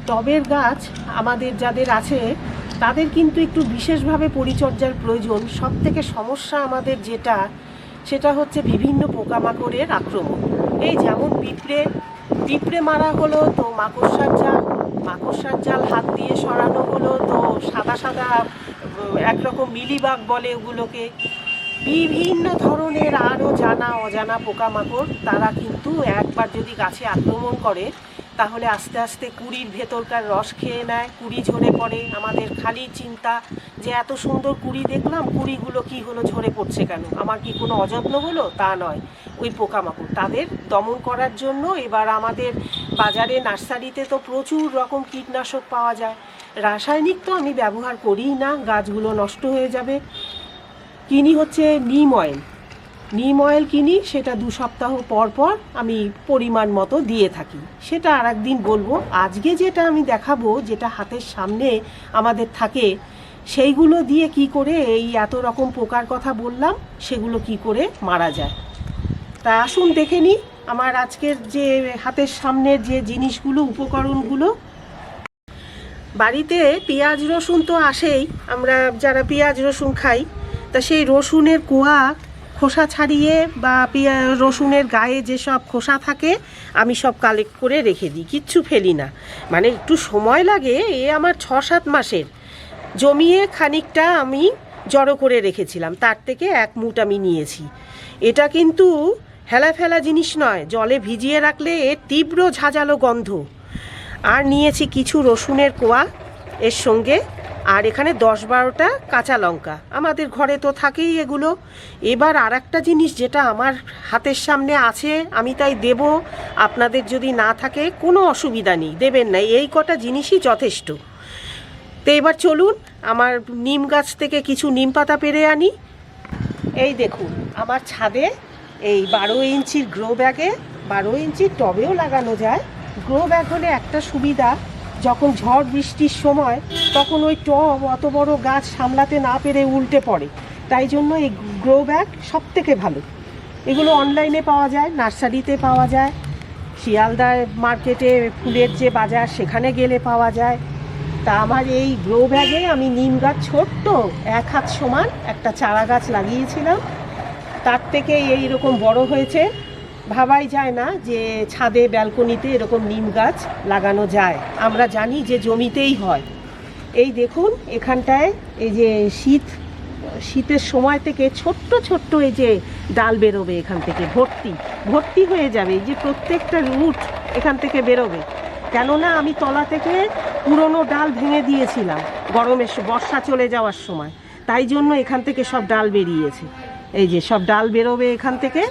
টবের গাছ আমাদের যাদের আছে তাদের কিন্তু একটু বিশেষভাবে পরিচর্যার প্রয়োজন। সবথেকে সমস্যা আমাদের যেটা, সেটা হচ্ছে বিভিন্ন পোকামাকড়ের আক্রমণ। এই যেমন পিঁপড়ে মারা হলো তো মাকড়সার জাল হাত দিয়ে সরানো হলো তো সাদা সাদা একরকম মিলিবাগ বলে ওগুলোকে। বিভিন্ন ধরনের আরও জানা অজানা পোকামাকড়, তারা কিন্তু একবার যদি গাছে আক্রমণ করে তাহলে আস্তে আস্তে কুড়ির ভেতরকার রস খেয়ে নেয়, কুড়ি ঝরে পড়ে। আমাদের খালি চিন্তা যে এত সুন্দর কুড়ি দেখলাম, কুড়িগুলো কি হলো, ঝরে পড়ছে কেন, আমার কি কোনো অযত্ন হলো? তা নয়, ওই পোকামাকড় তাদের দমন করার জন্য এবার আমাদের বাজারে নার্সারিতে তো প্রচুর রকম কীটনাশক পাওয়া যায়। রাসায়নিক তো আমি ব্যবহার করিই না, গাছগুলো নষ্ট হয়ে যাবে। কিনি হচ্ছে নিম অয়েল কিনি, সেটা 2 সপ্তাহ পর পর আমি পরিমাণ মতো দিয়ে থাকি। সেটা আর একদিন বলবো। আজকে যেটা আমি দেখাবো, যেটা হাতের সামনে আমাদের থাকে, সেইগুলো দিয়ে কি করে এই এত রকম পোকার কথা বললাম, সেগুলো কি করে মারা যায়। তা আসুন দেখে নিই আমার আজকের যে হাতের সামনের যে জিনিসগুলো, উপকরণগুলো। বাড়িতে পেঁয়াজ রসুন তো আসেই, আমরা যারা পেঁয়াজ রসুন খাই, তা সেই রসুনের কোয়া খোসা ছাড়িয়ে বা রসুনের গায়ে যেসব খোসা থাকে আমি সব কালেক্ট করে রেখে দিই, কিচ্ছু ফেলি না। মানে একটু সময় লাগে, আমার 6-7 মাসের জমিয়ে খানিকটা আমি জড়ো করে রেখেছিলাম, তার থেকে 1 মুঠ আমি নিয়েছি। এটা কিন্তু হেলা ফেলা জিনিস নয়, জলে ভিজিয়ে রাখলে এর তীব্র ঝাঁঝালো গন্ধ। আর নিয়েছি কিছু রসুনের কোয়া এর সঙ্গে, আর এখানে 10-12টা কাঁচা লঙ্কা, আমাদের ঘরে তো থাকেই এগুলো। এবার আর একটা জিনিস যেটা আমার হাতের সামনে আছে আমি তাই দেব, আপনাদের যদি না থাকে কোনো অসুবিধা নেই, দেবেন না, এই কটা জিনিসই যথেষ্ট। তো এবার চলুন আমার নিম গাছ থেকে কিছু নিম পাতা পেড়ে আনি। এই দেখুন আমার ছাদে এই 12 ইঞ্চির গ্রো ব্যাগে, 12 ইঞ্চির টবেও লাগানো যায়। গ্রো ব্যাগ হলে একটা সুবিধা, যখন ঝড় বৃষ্টির সময় তখন ওই টব অত বড় গাছ সামলাতে না পেরে উল্টে পড়ে, তাই জন্য এই গ্রো ব্যাগ সব থেকে ভালো। এগুলো অনলাইনে পাওয়া যায়, নার্সারিতে পাওয়া যায়, শিয়ালদা মার্কেটে ফুলের যে বাজার সেখানে গেলে পাওয়া যায়। তা আমার এই গ্রো ব্যাগে আমি নিম গাছ ছোট্ট 1 হাত সমান একটা চারা গাছ লাগিয়েছিলাম, তার থেকে এইরকম বড় হয়েছে। ভাবাই যায় না যে ছাদে ব্যালকনিতে এরকম নিম গাছ লাগানো যায়, আমরা জানি যে জমিতেই হয়। এই দেখুন এখানটায় এই যে শীতের সময় থেকে ছোট্ট ছোট্ট এই যে ডাল বেরোবে, এখান থেকে ভর্তি হয়ে যাবে, এই যে প্রত্যেকটা রুট এখান থেকে বেরোবে। কেননা আমি তলা থেকে পুরনো ডাল ভেঙে দিয়েছিলাম বর্ষা চলে যাওয়ার সময়, তাই জন্য এখান থেকে সব ডাল বেরিয়েছে। এই যে সব ডাল বেরোবে এখান থেকে।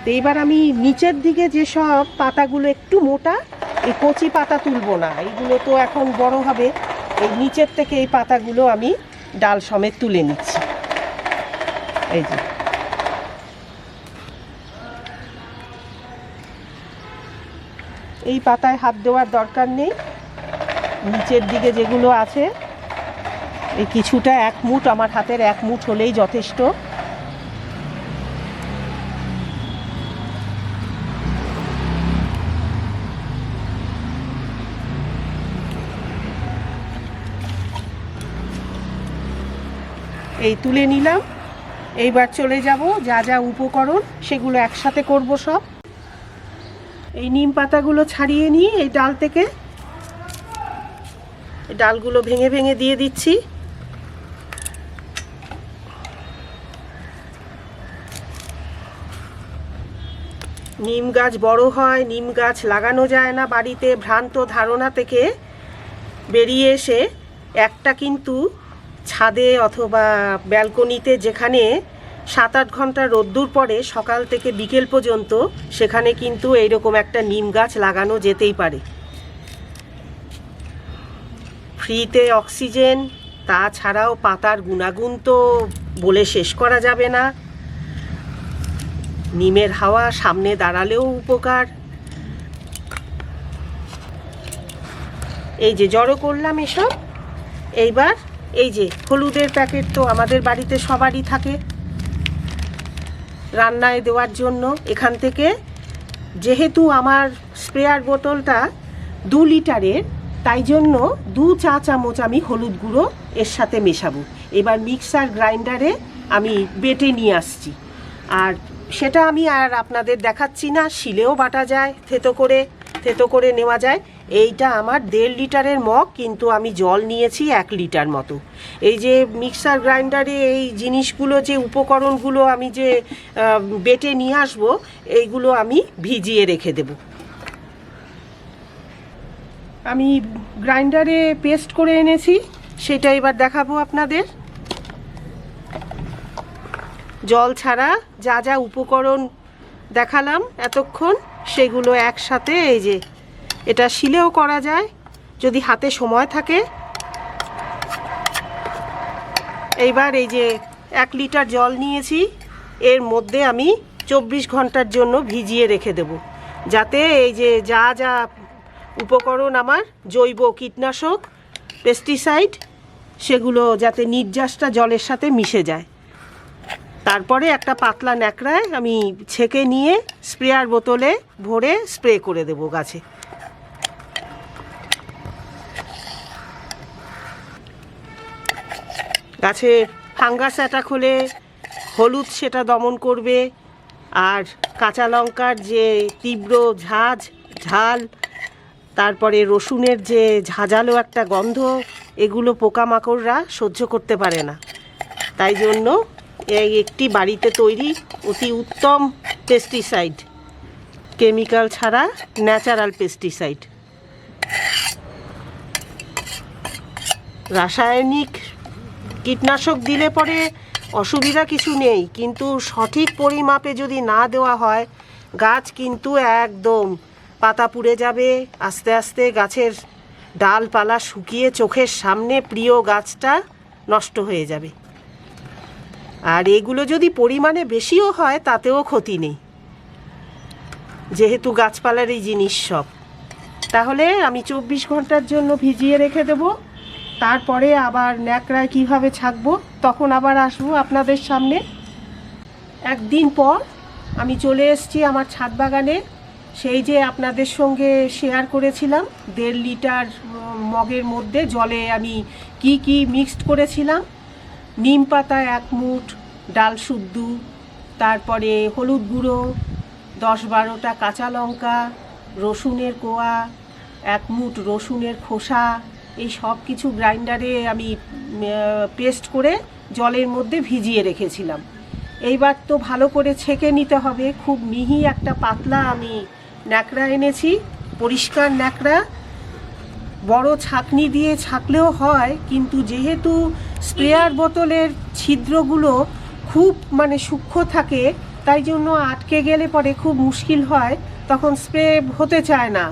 তো এবার আমি নিচের দিকে যেসব পাতাগুলো একটু মোটা, এই কচি পাতা তুলবো না, এইগুলো তো এখন বড় হবে। এই নিচের থেকে এই পাতাগুলো আমি ডাল সমেত তুলে নিচ্ছি। এই যে এই পাতায় হাত দেওয়ার দরকার নেই, নিচের দিকে যেগুলো আছে এই কিছুটা 1 মুঠ, আমার হাতের 1 মুঠ হলেই যথেষ্ট। এই তুলে নিলাম। এইবার চলে যাব যা যা উপকরণ সেগুলো একসাথে করব সব। এই নিম পাতাগুলো ছাড়িয়ে নিয়ে এই ডাল থেকে ডালগুলো ভেঙে ভেঙে দিয়ে দিচ্ছি। নিম গাছ বড় হয়, নিম গাছ লাগানো যায় না বাড়িতে ভ্রান্ত ধারণা থেকে বেরিয়ে এসে একটা কিন্তু ছাদে অথবা ব্যালকনিতে যেখানে 7-8 ঘন্টা রোদ্দুর পড়ে সকাল থেকে বিকেল পর্যন্ত, সেখানে কিন্তু এইরকম একটা নিম গাছ লাগানো যেতেই পারে। ফ্রিতে অক্সিজেন, তাছাড়াও পাতার গুণাগুণ তো বলে শেষ করা যাবে না। নিমের হাওয়া সামনে দাঁড়ালেও উপকার। এই যে জড়ো করলাম এসব। এইবার এই যে হলুদের প্যাকেট তো আমাদের বাড়িতে সবারই থাকে রান্নায় দেওয়ার জন্য। এখান থেকে যেহেতু আমার স্প্রেয়ার বোতলটা 2 লিটারের, তাই জন্য 2 চা চামচ আমি হলুদ গুঁড়ো এর সাথে মেশাবো। এবার মিক্সার গ্রাইন্ডারে আমি বেটে নিয়ে আসছি। আর সেটা আমি আর আপনাদের দেখাচ্ছি না, শিলেও বাটা যায়, থেতো করে নেওয়া যায়। এইটা আমার 1.5 লিটারের মগ, কিন্তু আমি জল নিয়েছি 1 লিটার মতো। এই যে মিক্সার গ্রাইন্ডারে এই জিনিসগুলো, যে উপকরণগুলো আমি যে বেটে নিয়ে আসবো, এইগুলো আমি ভিজিয়ে রেখে দেব। আমি গ্রাইন্ডারে পেস্ট করে এনেছি, সেটা এবার দেখাবো আপনাদের। জল ছাড়া যা যা উপকরণ দেখালাম এতক্ষণ, সেগুলো একসাথে, এই যে এটা শিলেও করা যায় যদি হাতে সময় থাকে। এইবার এই যে 1 লিটার জল নিয়েছি, এর মধ্যে আমি 24 ঘন্টার জন্য ভিজিয়ে রেখে দেব, যাতে এই যে যা যা উপকরণ আমার জৈব কীটনাশক, পেস্টিসাইড, সেগুলো যাতে নির্যাসটা জলের সাথে মিশে যায়। তারপরে একটা পাতলা ন্যাকড়ায় আমি ছেঁকে নিয়ে স্প্রেয়ার বোতলে ভরে স্প্রে করে দেব গাছে। গাছে ফাঙ্গাস অ্যাটাক হলে হলুদ সেটা দমন করবে। আর কাঁচা লঙ্কার যে তীব্র ঝাল, তারপরে রসুনের যে ঝাঁঝালো একটা গন্ধ, এগুলো পোকামাকড়রা সহ্য করতে পারে না। তাই জন্য এই একটি বাড়িতে তৈরি অতি উত্তম পেস্টিসাইড, কেমিক্যাল ছাড়া ন্যাচারাল পেস্টিসাইড। রাসায়নিক কীটনাশক দিলে পরে অসুবিধা কিছু নেই, কিন্তু সঠিক পরিমাপে যদি না দেওয়া হয়, গাছ কিন্তু একদম পাতা পুড়ে যাবে। আস্তে আস্তে গাছের ডালপালা শুকিয়ে চোখের সামনে প্রিয় গাছটা নষ্ট হয়ে যাবে। আর এগুলো যদি পরিমাণে বেশিও হয়, তাতেও ক্ষতি নেই, যেহেতু গাছপালারই জিনিস সব। তাহলে আমি 24 ঘন্টার জন্য ভিজিয়ে রেখে দেব। তারপরে আবার ন্যাকড়ায় কীভাবে ছাঁকবো, তখন আবার আসবো আপনাদের সামনে। একদিন পর আমি চলে এসেছি আমার ছাদ বাগানে। সেই যে আপনাদের সঙ্গে শেয়ার করেছিলাম 1.5 লিটার মগের মধ্যে জলে আমি কি মিক্সড করেছিলাম। নিম পাতা 1 মুঠ, ডাল শুদ্ধ, তারপরে হলুদ গুঁড়ো, 10-12টা কাঁচা লঙ্কা, রসুনের কোয়া, 1 মুঠ রসুনের খোসা, এই সব কিছু গ্রাইন্ডারে আমি পেস্ট করে জলের মধ্যে ভিজিয়ে রেখেছিলাম। এইবার তো ভালো করে ছেঁকে নিতে হবে। খুব মিহি একটা পাতলা আমি ন্যাকড়া এনেছি, পরিষ্কার ন্যাকড়া। বড় ছাঁকনি দিয়ে ছাঁকলেও হয়, কিন্তু যেহেতু স্প্রেয়ার বোতলের ছিদ্রগুলো খুব সূক্ষ্ম থাকে, তাই জন্য আটকে গেলে পরে খুব মুশকিল হয়, তখন স্প্রে হতে চায় না,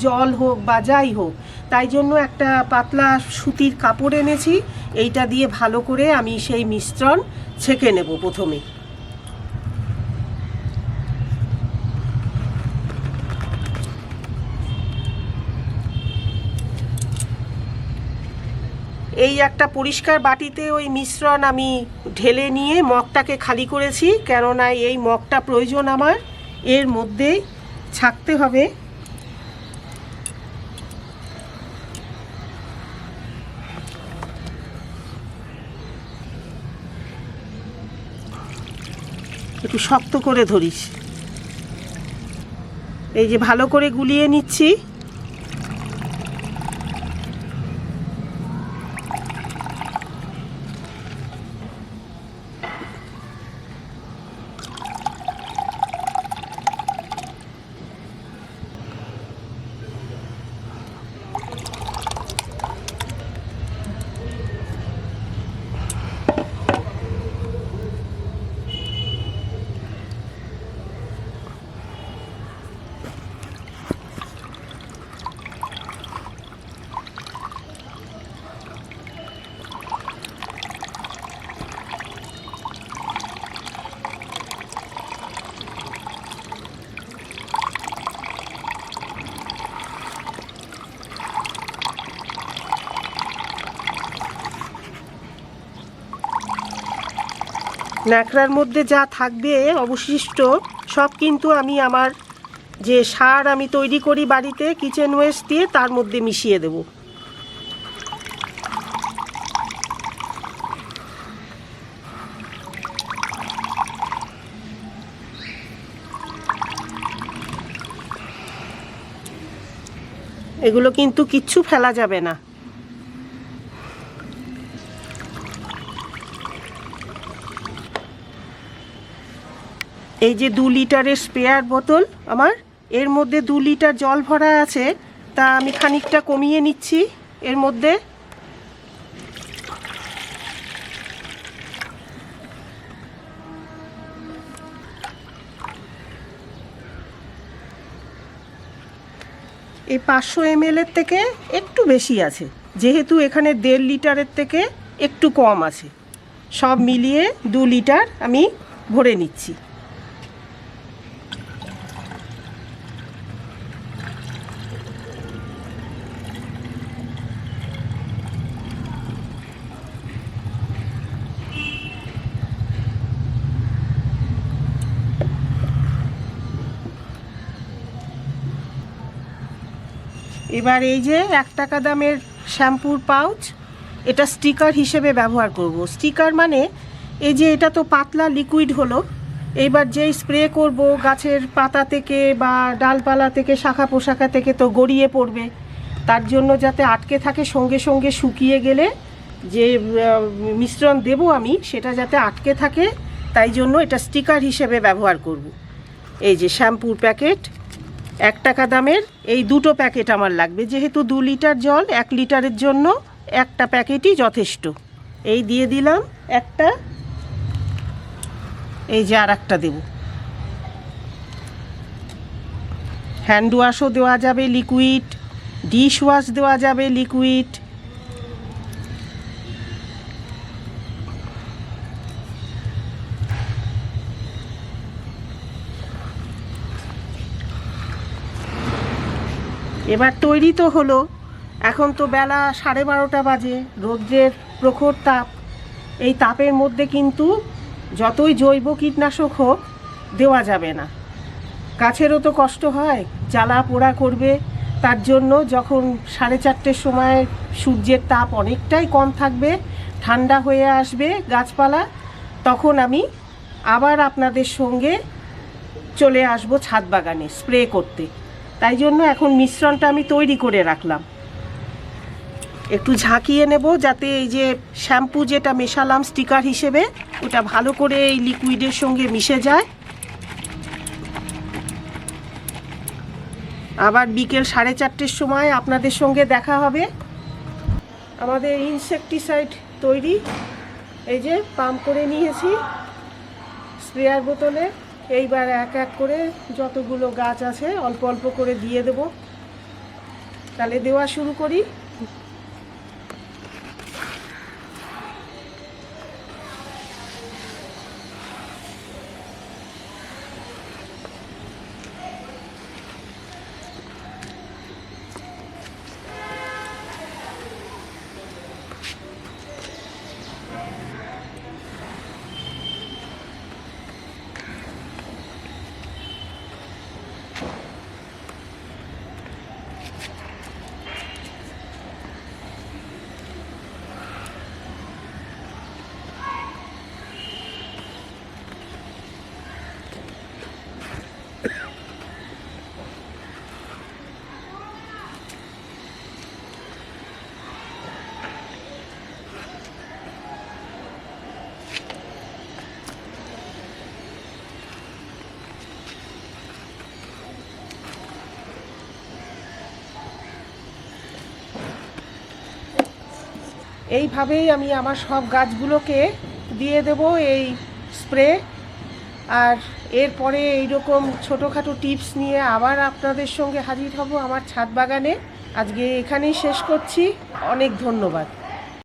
জল হোক বা যাই হোক। তাই জন্য একটা পাতলা সুতির কাপড় এনেছি, এইটা দিয়ে ভালো করে আমি সেই মিশ্রণ ছেঁকে নেব প্রথমে। এই একটা পরিষ্কার বাটিতে ওই মিশ্রণ আমি ঢেলে নিয়ে মগটাকে খালি করেছি, কেননা এই মগটা প্রয়োজন আমার, এর মধ্যেই ছাঁকতে হবে। একটু শক্ত করে ধরিস। এই যে ভালো করে গুলিয়ে নিচ্ছি। ন্যাকড়ার মধ্যে যা থাকবে অবশিষ্ট, সব কিন্তু আমি আমার যে সার আমি তৈরি করি বাড়িতে কিচেন ওয়েস্ট দিয়ে তার মধ্যে মিশিয়ে দেব। এগুলো কিন্তু কিচ্ছু ফেলা যাবে না। এই যে 2 লিটারের স্প্রেয়ার বোতল আমার, এর মধ্যে 2 লিটার জল ভরা আছে, তা আমি খানিকটা কমিয়ে নিচ্ছি এর মধ্যে। এই 500 ml এর থেকে একটু বেশি আছে, যেহেতু এখানে 1.5 লিটারের থেকে একটু কম আছে। সব মিলিয়ে 2 লিটার আমি ভরে নিচ্ছি। এবার এই যে 1 টাকা দামের শ্যাম্পুর পাউচ, এটা স্টিকার হিসেবে ব্যবহার করব। স্টিকার মানে এই যে এটা তো পাতলা লিকুইড হলো, এইবার যেই স্প্রে করব গাছের পাতা থেকে বা ডালপালা থেকে শাখা পোশাখা থেকে তো গড়িয়ে পড়বে, তার জন্য যাতে আটকে থাকে, সঙ্গে সঙ্গে শুকিয়ে গেলে যে মিশ্রণ দেব আমি সেটা যাতে আটকে থাকে, তাই জন্য এটা স্টিকার হিসেবে ব্যবহার করব। এই যে শ্যাম্পুর প্যাকেট 1 টাকা দামের, এই 2টো প্যাকেট আমার লাগবে, যেহেতু 2 লিটার জল 1 লিটারের জন্য একটা প্যাকেটই যথেষ্ট। এই দিয়ে দিলাম একটা, এই যে আর একটা দেব। হ্যান্ড ওয়াশও দেওয়া যাবে লিকুইড, ডিশ ওয়াশ দেওয়া যাবে লিকুইড। এবার তৈরি তো হলো। এখন তো বেলা 12:30 বাজে, রৌদ্রের প্রখর তাপ। এই তাপের মধ্যে কিন্তু যতই জৈব কীটনাশক হোক দেওয়া যাবে না, গাছেরও তো কষ্ট হয়, জ্বালা পোড়া করবে। তার জন্য যখন 4:30-র সময় সূর্যের তাপ অনেকটাই কম থাকবে, ঠান্ডা হয়ে আসবে গাছপালা, তখন আমি আবার আপনাদের সঙ্গে চলে আসব ছাদ বাগানে স্প্রে করতে। তাই জন্য এখন মিশ্রণটা আমি তৈরি করে রাখলাম। একটু ঝাঁকিয়ে নেব যাতে এই যে শ্যাম্পু যেটা মেশালাম স্টিকার হিসেবে ওটা ভালো করে এই লিকুইডের সঙ্গে মিশে যায়। আবার বিকেল 4:30-র সময় আপনাদের সঙ্গে দেখা হবে। আমাদের ইনসেকটিসাইড তৈরি, এই যে পাম্প করে নিয়েছি স্প্রেয়ার বোতলে। এইবার এক এক করে যতগুলো গাছ আছে অল্প অল্প করে দিয়ে দেব। তাহলে দেওয়া শুরু করি। এইভাবেই আমি আমার সব গাছগুলোকে দিয়ে দেব এই স্প্রে। আর এরপরে এইরকম ছোটোখাটো টিপস নিয়ে আবার আপনাদের সঙ্গে হাজির হব আমার ছাদ বাগানে। আজকে এখানেই শেষ করছি। অনেক ধন্যবাদ।